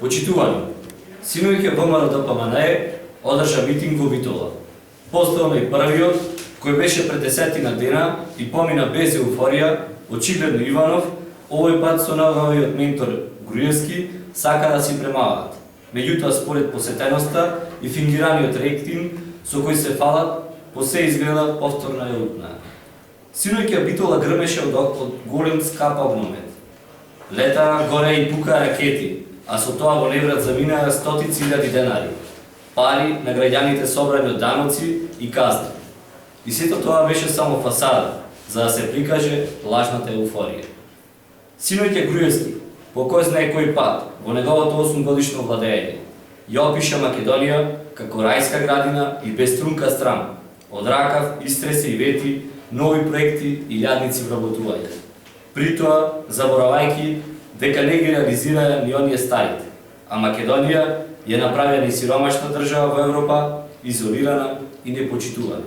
Почитувани, синоќа ВМРО-ДПМНЕ одржа митинг во Битола. Поставаме и првиот, кој беше пред 10 дена и помина без еуфорија, очигледно Иванов, овој пат со новиот ментор Груевски, сака да си премаваат. Меѓутоа, според посетеноста и фингираниот рейтинг со кој се фалат, по се изгледа повторна е утна. Синоќа Битола грмеше од голем скап огномет. Лета горе и пука ракети, а со тоа во неврат заминаа стотици илјади денари, пари на граѓаните собрани од даноци и казни. И сето тоа беше само фасада, за да се прикаже лажната еуфорија. Синоќа Груевски, по кој знае кој пат, во неговото 8-годишно владење, ја опиша Македонија како рајска градина и без трунка страна, од ракав, истресе и вети, нови проекти и лјадници вработување. Притоа, заборавајќи дека не ги реализираа ни оние старите, а Македонија ја направија ни сиромашна држава во Европа, изолирана и непочитувана.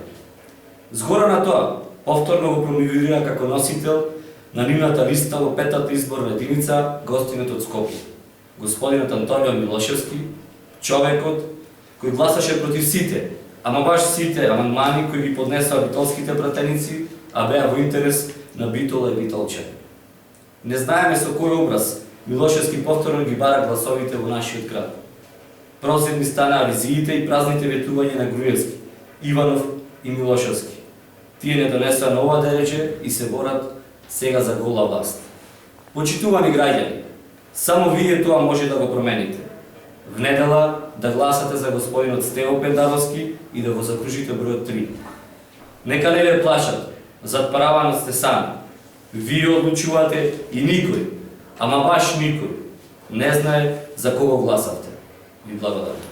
Згора на тоа, повторно го промовира како носител на нивната листа во 5-та изборна единица гостинот од Скопје, господинот Антонио Милошевски, човекот кој гласаше против сите, ама баш сите амандмани кои ги поднесоа битолските пратеници, а беа во интерес на Битола и битолчани. Не знаеме со кој образ Милошевски повторно ги бара гласовите во нашиот град. Прозирни станаа визиите и празните ветувања на Груевски, Иванов и Милошевски. Тие не донесоа нова дереже и се борат сега за гола власт. Почитувани граѓани, само вие тоа може да го промените. В недела да гласате за господинот Стево Пендаровски и да го закружите бројот 3. Нека не ве плашат, зад параванот сте сами. Вие одлучувате и никој, ама баш никој, не знае за кого гласавте. Ви благодарам.